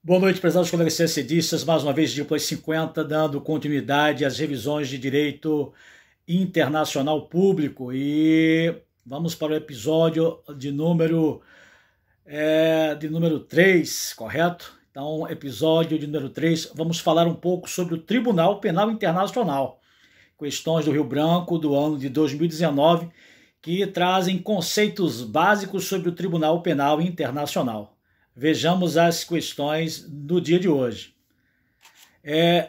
Boa noite, prezados colegas CSDistas, mais uma vez Depois 50, dando continuidade às revisões de direito internacional público. E vamos para o episódio de número 3, correto? Então, episódio de número 3, vamos falar um pouco sobre o Tribunal Penal Internacional, questões do Rio Branco do ano de 2019, que trazem conceitos básicos sobre o Tribunal Penal Internacional. Vejamos as questões do dia de hoje.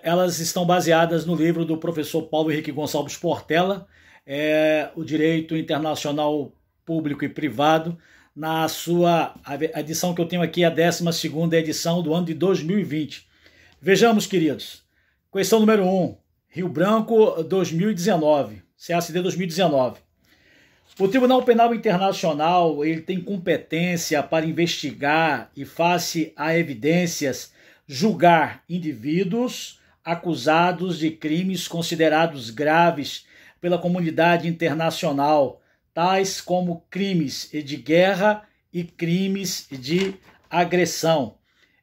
Elas estão baseadas no livro do professor Paulo Henrique Gonçalves Portela, O Direito Internacional Público e Privado, na sua a edição que eu tenho aqui, a 12ª edição do ano de 2020. Vejamos, queridos. Questão número 1, Rio Branco 2019, CACD 2019. O Tribunal Penal Internacional ele tem competência para investigar e, face a evidências, julgar indivíduos acusados de crimes considerados graves pela comunidade internacional, tais como crimes de guerra e crimes de agressão.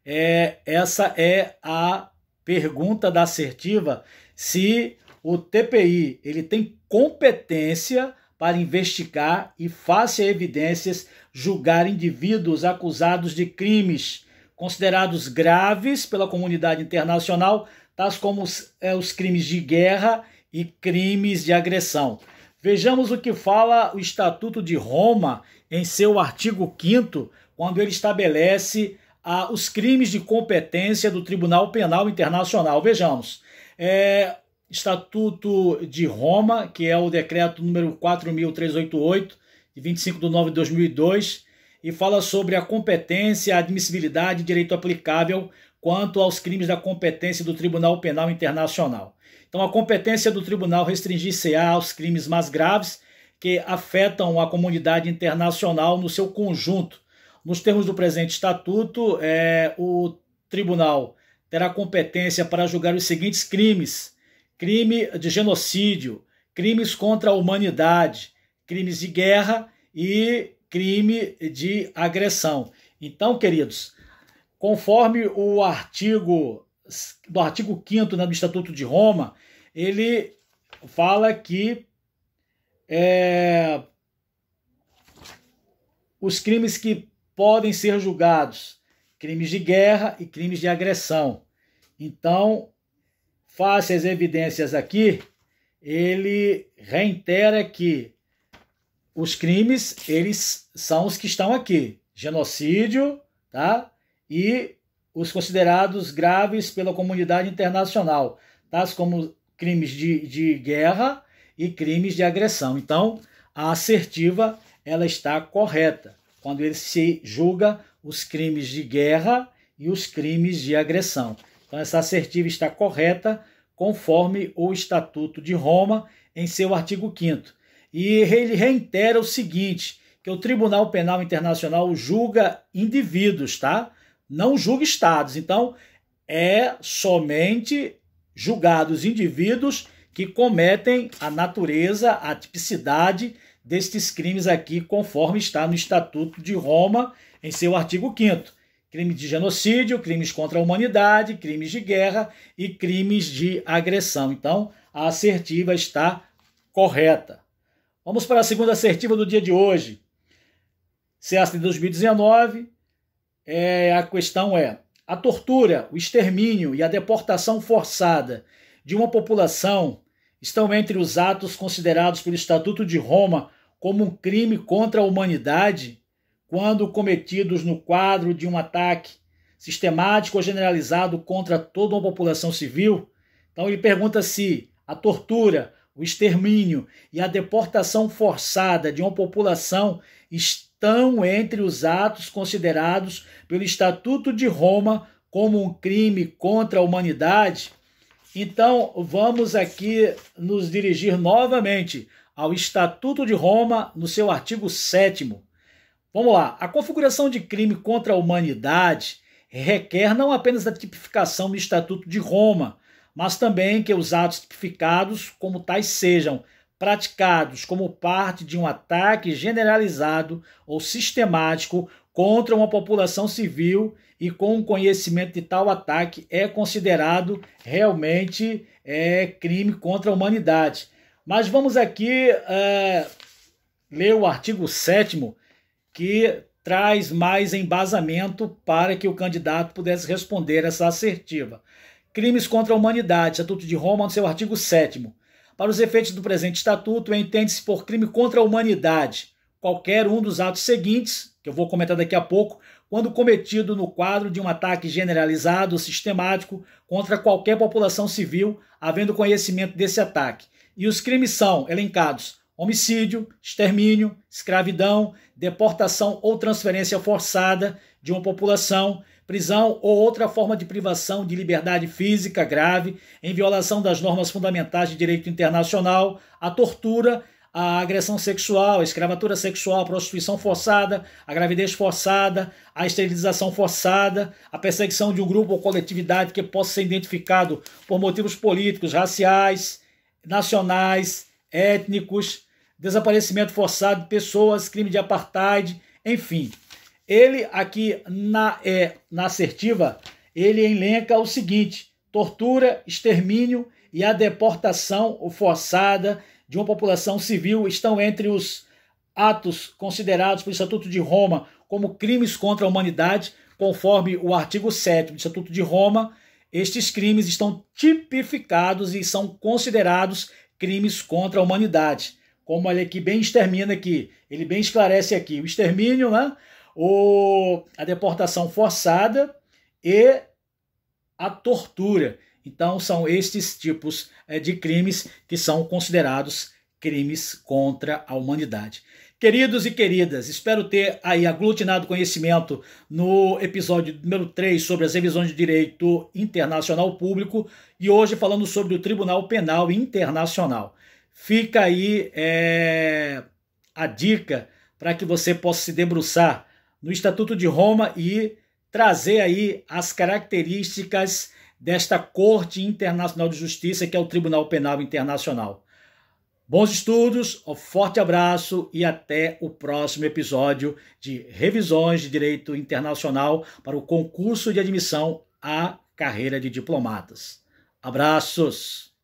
Essa é a pergunta da assertiva, se o TPI ele tem competência para investigar e, face a evidências, julgar indivíduos acusados de crimes considerados graves pela comunidade internacional, tais como os crimes de guerra e crimes de agressão. Vejamos o que fala o Estatuto de Roma em seu artigo 5º, quando ele estabelece os crimes de competência do Tribunal Penal Internacional. Vejamos. Estatuto de Roma, que é o decreto número 4.388, de 25 de nove de 2002, e fala sobre a competência, a admissibilidade e direito aplicável quanto aos crimes da competência do Tribunal Penal Internacional. Então, a competência do tribunal restringir-se-á aos crimes mais graves que afetam a comunidade internacional no seu conjunto. Nos termos do presente estatuto, o tribunal terá competência para julgar os seguintes crimes: crime de genocídio, crimes contra a humanidade, crimes de guerra e crime de agressão. Então, queridos, conforme o artigo 5º, né, do Estatuto de Roma, ele fala que os crimes que podem ser julgados, crimes de guerra e crimes de agressão. Então, face às evidências aqui, ele reitera que os crimes, eles são os que estão aqui: genocídio, tá? E os considerados graves pela comunidade internacional, tais como crimes de guerra e crimes de agressão. Então, a assertiva ela está correta quando ele se julga os crimes de guerra e os crimes de agressão. Então, essa assertiva está correta conforme o Estatuto de Roma em seu artigo 5º. E ele reitera o seguinte, que o Tribunal Penal Internacional julga indivíduos, tá? Não julga estados. Então, somente julgados indivíduos que cometem a natureza, a tipicidade destes crimes aqui, conforme está no Estatuto de Roma em seu artigo 5º. Crime de genocídio, crimes contra a humanidade, crimes de guerra e crimes de agressão. Então, a assertiva está correta. Vamos para a segunda assertiva do dia de hoje. CACD 2019, a questão é: a tortura, o extermínio e a deportação forçada de uma população estão entre os atos considerados pelo Estatuto de Roma como um crime contra a humanidade, quando cometidos no quadro de um ataque sistemático ou generalizado contra toda uma população civil. Então ele pergunta se a tortura, o extermínio e a deportação forçada de uma população estão entre os atos considerados pelo Estatuto de Roma como um crime contra a humanidade. Então vamos aqui nos dirigir novamente ao Estatuto de Roma, no seu artigo 7º. Vamos lá. A configuração de crime contra a humanidade requer não apenas a tipificação do Estatuto de Roma, mas também que os atos tipificados como tais sejam praticados como parte de um ataque generalizado ou sistemático contra uma população civil e com conhecimento de tal ataque é considerado realmente crime contra a humanidade. Mas vamos aqui ler o artigo 7º, que traz mais embasamento para que o candidato pudesse responder essa assertiva. Crimes contra a humanidade, Estatuto de Roma, no seu artigo 7º. Para os efeitos do presente estatuto, entende-se por crime contra a humanidade qualquer um dos atos seguintes, que eu vou comentar daqui a pouco, quando cometido no quadro de um ataque generalizado, sistemático, contra qualquer população civil, havendo conhecimento desse ataque. E os crimes são elencados: homicídio, extermínio, escravidão, deportação ou transferência forçada de uma população, prisão ou outra forma de privação de liberdade física grave, em violação das normas fundamentais de direito internacional, a tortura, a agressão sexual, a escravatura sexual, a prostituição forçada, a gravidez forçada, a esterilização forçada, a perseguição de um grupo ou coletividade que possa ser identificado por motivos políticos, raciais, nacionais, étnicos, desaparecimento forçado de pessoas, crime de apartheid, enfim. Ele aqui na assertiva, ele elenca o seguinte: tortura, extermínio e a deportação forçada de uma população civil estão entre os atos considerados pelo Estatuto de Roma como crimes contra a humanidade, conforme o artigo 7º do Estatuto de Roma. Estes crimes estão tipificados e são considerados crimes contra a humanidade. Como ele aqui bem extermina aqui, ele bem esclarece aqui o extermínio, né? A deportação forçada e a tortura. Então, são estes tipos de crimes que são considerados crimes contra a humanidade. Queridos e queridas, espero ter aí aglutinado conhecimento no episódio número 3 sobre as revisões de direito internacional público e hoje falando sobre o Tribunal Penal Internacional. Fica aí a dica para que você possa se debruçar no Estatuto de Roma e trazer aí as características desta Corte Internacional de Justiça, que é o Tribunal Penal Internacional. Bons estudos, um forte abraço e até o próximo episódio de Revisões de Direito Internacional para o concurso de admissão à carreira de diplomatas. Abraços!